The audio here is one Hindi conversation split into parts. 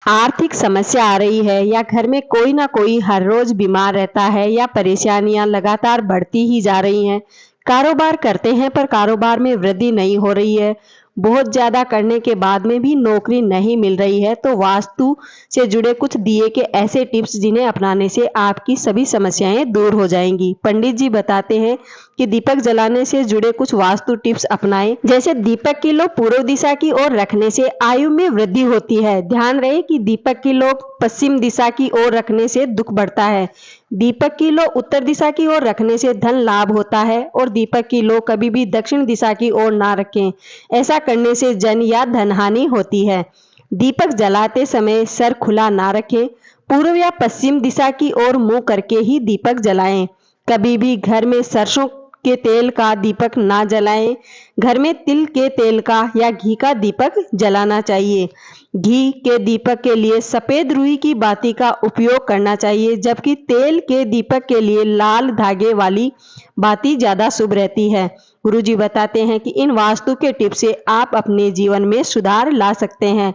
आर्थिक समस्या आ रही है या घर में कोई ना कोई हर रोज बीमार रहता है या परेशानियां लगातार बढ़ती ही जा रही हैं। कारोबार करते हैं पर कारोबार में वृद्धि नहीं हो रही है। बहुत ज्यादा करने के बाद में भी नौकरी नहीं मिल रही है, तो वास्तु से जुड़े कुछ दिए के ऐसे टिप्स जिन्हें अपनाने से आपकी सभी समस्याएं दूर हो जाएंगी। पंडित जी बताते हैं कि दीपक जलाने से जुड़े कुछ वास्तु टिप्स अपनाएं। जैसे दीपक की लो पूर्व दिशा की ओर रखने से आयु में वृद्धि होती है। ध्यान रहे कि दीपक की लो पश्चिम दिशा की ओर रखने से दुख बढ़ता है। दीपक की लो उत्तर दिशा की ओर रखने से धन लाभ होता है और दीपक की लो कभी भी दक्षिण दिशा की ओर ना रखें, ऐसा करने से जन या धन हानि होती है। दीपक जलाते समय सर खुला ना रखें। पूर्व या पश्चिम दिशा की ओर मुंह करके ही दीपक जलाएं। कभी भी घर में सरसों के तेल का दीपक ना जलाएं। घर में तिल के तेल का या घी का दीपक जलाना चाहिए। घी के दीपक के लिए सफेद रुई की बाती का उपयोग करना चाहिए, जबकि तेल के दीपक के लिए लाल धागे वाली बाती ज्यादा शुभ रहती है। गुरुजी बताते हैं कि इन वास्तु के टिप्स से आप अपने जीवन में सुधार ला सकते हैं।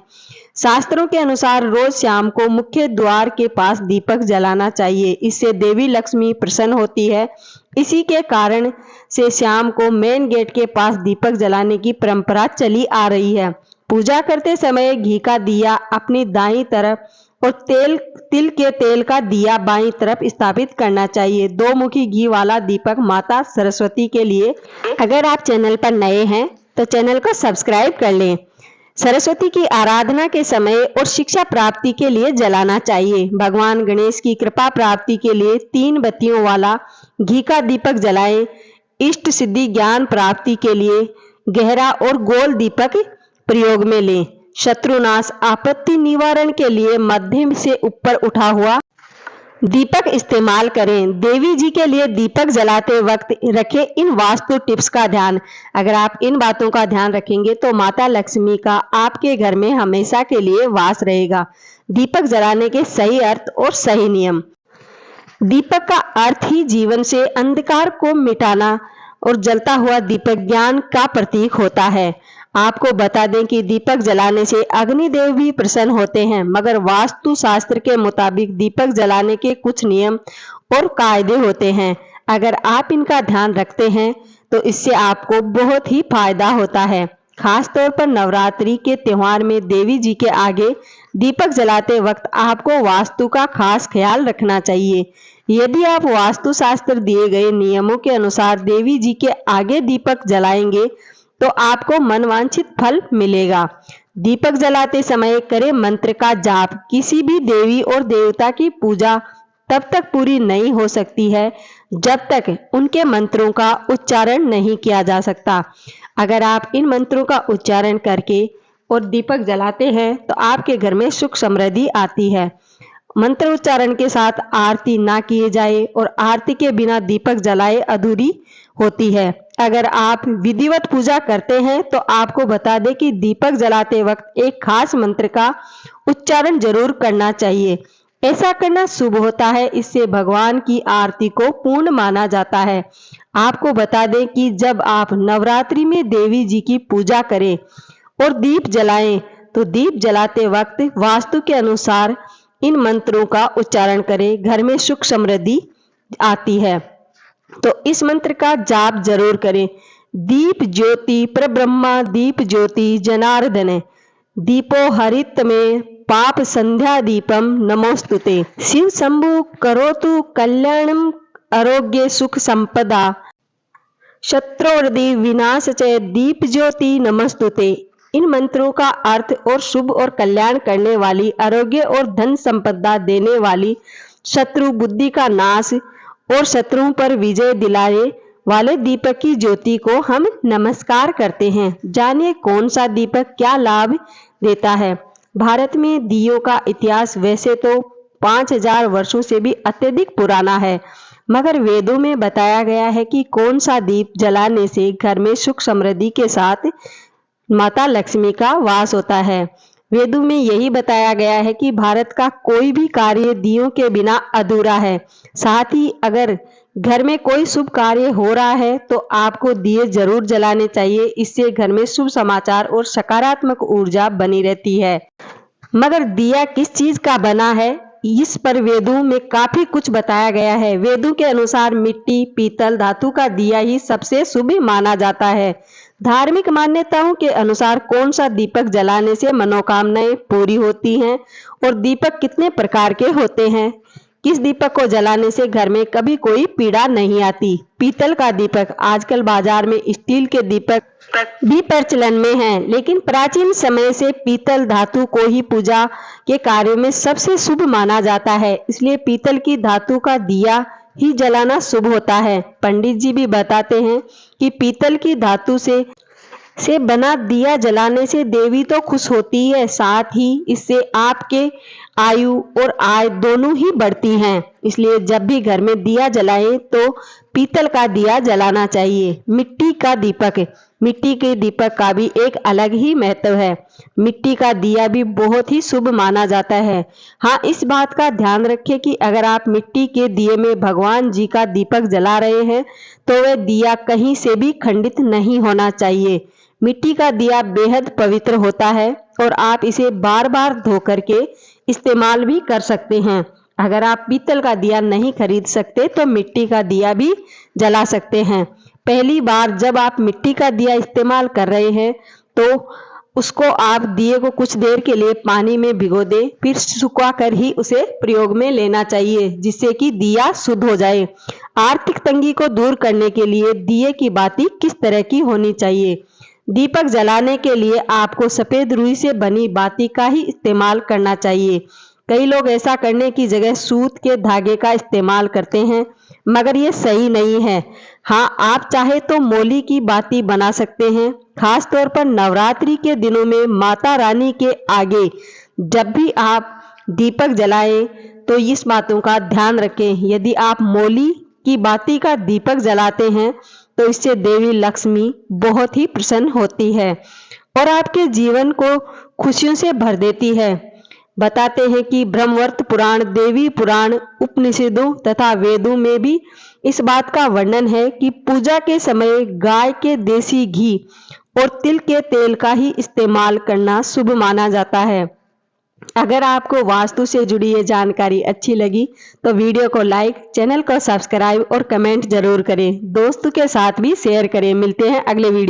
शास्त्रों के अनुसार रोज शाम को मुख्य द्वार के पास दीपक जलाना चाहिए। इससे देवी लक्ष्मी प्रसन्न होती है। इसी के कारण से शाम को मेन गेट के पास दीपक जलाने की परंपरा चली आ रही है। पूजा करते समय घी का दिया अपनी दाईं तरफ और तिल के तेल का दिया बाईं तरफ स्थापित करना चाहिए। दो मुखी घी वाला दीपक माता सरस्वती के लिए। अगर आप चैनल पर नए हैं तो चैनल को सब्सक्राइब कर लें। सरस्वती की आराधना के समय और शिक्षा प्राप्ति के लिए जलाना चाहिए। भगवान गणेश की कृपा प्राप्ति के लिए 3 बत्तियों वाला घी का दीपक जलाएं। इष्ट सिद्धि ज्ञान प्राप्ति के लिए गहरा और गोल दीपक प्रयोग में लें। शत्रुनाश आपत्ति निवारण के लिए मध्यम से ऊपर उठा हुआ दीपक इस्तेमाल करें। देवी जी के लिए दीपक जलाते वक्त रखें इन वास्तु टिप्स का ध्यान। अगर आप इन बातों का ध्यान रखेंगे तो माता लक्ष्मी का आपके घर में हमेशा के लिए वास रहेगा। दीपक जलाने के सही अर्थ और सही नियम। दीपक का अर्थ ही जीवन से अंधकार को मिटाना और जलता हुआ दीपक ज्ञान का प्रतीक होता है। आपको बता दें कि दीपक जलाने से अग्निदेव भी प्रसन्न होते हैं, मगर वास्तु शास्त्र के मुताबिक दीपक जलाने के कुछ नियम और कायदे होते हैं। अगर आप इनका ध्यान रखते हैं तो इससे आपको बहुत ही फायदा होता है। खास तौर पर नवरात्रि के त्योहार में देवी जी के आगे दीपक जलाते वक्त आपको वास्तु का खास ख्याल रखना चाहिए। यदि आप वास्तु शास्त्र दिए गए नियमों के अनुसार देवी जी के आगे दीपक जलाएंगे तो आपको मनवांछित फल मिलेगा। दीपक जलाते समय करें मंत्र का जाप। किसी भी देवी और देवता की पूजा तब तक पूरी नहीं हो सकती है जब तक उनके मंत्रों का उच्चारण नहीं किया जा सकता। अगर आप इन मंत्रों का उच्चारण करके और दीपक जलाते हैं तो आपके घर में सुख समृद्धि आती है। मंत्र उच्चारण के साथ आरती ना किए जाए और आरती के बिना दीपक जलाए अधूरी होती है। अगर आप विधिवत पूजा करते हैं तो आपको बता दें कि दीपक जलाते वक्त एक खास मंत्र का उच्चारण जरूर करना चाहिए। ऐसा करना शुभ होता है। इससे भगवान की आरती को पूर्ण माना जाता है। आपको बता दें कि जब आप नवरात्रि में देवी जी की पूजा करें और दीप जलाएं तो दीप जलाते वक्त वास्तु के अनुसार इन मंत्रों का उच्चारण करें। घर में सुख समृद्धि आती है तो इस मंत्र का जाप जरूर करें। दीप ज्योति प्रब्रह्मा दीप ज्योति जनार्दन दीपो हरित में पाप संध्या दीपम नमोस्तुते। शिव शंभु करोतु कल्याणम आरोग्य सुख संपदा शत्रुर्दि विनाश च दीप ज्योति नमस्तुते। इन मंत्रों का अर्थ और शुभ और कल्याण करने वाली, आरोग्य और धन संपदा देने वाली, शत्रु बुद्धि का नाश और शत्रुओं पर विजय दिलाने वाले दीपक की ज्योति को हम नमस्कार करते हैं। जानिए कौन सा दीपक क्या लाभ देता है। भारत में दियों का इतिहास वैसे तो 5000 वर्षों से भी अत्यधिक पुराना है, मगर वेदों में बताया गया है कि कौन सा दीप जलाने से घर में सुख समृद्धि के साथ माता लक्ष्मी का वास होता है। वेदों में यही बताया गया है कि भारत का कोई भी कार्य दियों के बिना अधूरा है। साथ ही अगर घर में कोई शुभ कार्य हो रहा है तो आपको दिए जरूर जलाने चाहिए। इससे घर में शुभ समाचार और सकारात्मक ऊर्जा बनी रहती है। मगर दिया किस चीज का बना है, इस पर वेदों में काफी कुछ बताया गया है। वेदों के अनुसार मिट्टी, पीतल, धातु का दिया ही सबसे शुभ माना जाता है। धार्मिक मान्यताओं के अनुसार कौन सा दीपक जलाने से मनोकामनाएं पूरी होती हैं और दीपक कितने प्रकार के होते हैं, किस दीपक को जलाने से घर में कभी कोई पीड़ा नहीं आती। पीतल का दीपक, आजकल बाजार में स्टील के दीपक भी प्रचलन में हैं, लेकिन प्राचीन समय से पीतल धातु को ही पूजा के कार्यों में सबसे शुभ माना जाता है, इसलिए पीतल की धातु का दिया ही जलाना शुभ होता है। पंडित जी भी बताते हैं कि पीतल की धातु से बना दिया जलाने से देवी तो खुश होती है, साथ ही इससे आपके आयु और आय दोनों ही बढ़ती हैं। इसलिए जब भी घर में दिया जलाएं तो पीतल का दिया जलाना चाहिए। मिट्टी का दीपक, मिट्टी के दीपक का भी एक अलग ही महत्व है। मिट्टी का दिया भी बहुत ही शुभ माना जाता है। हाँ, इस बात का ध्यान रखें कि अगर आप मिट्टी के दिए में भगवान जी का दीपक जला रहे हैं तो वह दिया कहीं से भी खंडित नहीं होना चाहिए। मिट्टी का दिया बेहद पवित्र होता है और आप इसे बार बार धो करके इस्तेमाल भी कर सकते हैं। अगर आप पीतल का दिया नहीं खरीद सकते तो मिट्टी का दिया भी जला सकते हैं। पहली बार जब आप मिट्टी का दिया इस्तेमाल कर रहे हैं तो उसको आप दिए को कुछ देर के लिए पानी में भिगो दें, फिर सुखा कर ही उसे प्रयोग में लेना चाहिए, जिससे कि दिया शुद्ध हो जाए। आर्थिक तंगी को दूर करने के लिए दिए की बाती किस तरह की होनी चाहिए। दीपक जलाने के लिए आपको सफेद रुई से बनी बाती का ही इस्तेमाल करना चाहिए। कई लोग ऐसा करने की जगह सूत के धागे का इस्तेमाल करते हैं, मगर ये सही नहीं है। हाँ, आप चाहे तो मोली की बाती बना सकते हैं। खास तौर पर नवरात्रि के दिनों में माता रानी के आगे जब भी आप दीपक जलाएं तो इस बातों का ध्यान रखें। यदि आप मोली की बाती का दीपक जलाते हैं तो इससे देवी लक्ष्मी बहुत ही प्रसन्न होती है और आपके जीवन को खुशियों से भर देती है। बताते हैं कि ब्रह्मवर्त पुराण, देवी पुराण, उपनिषदों तथा वेदों में भी इस बात का वर्णन है कि पूजा के समय गाय के देसी घी और तिल के तेल का ही इस्तेमाल करना शुभ माना जाता है। अगर आपको वास्तु से जुड़ी ये जानकारी अच्छी लगी तो वीडियो को लाइक, चैनल को सब्सक्राइब और कमेंट जरूर करें। दोस्तों के साथ भी शेयर करें। मिलते हैं अगले वीडियो।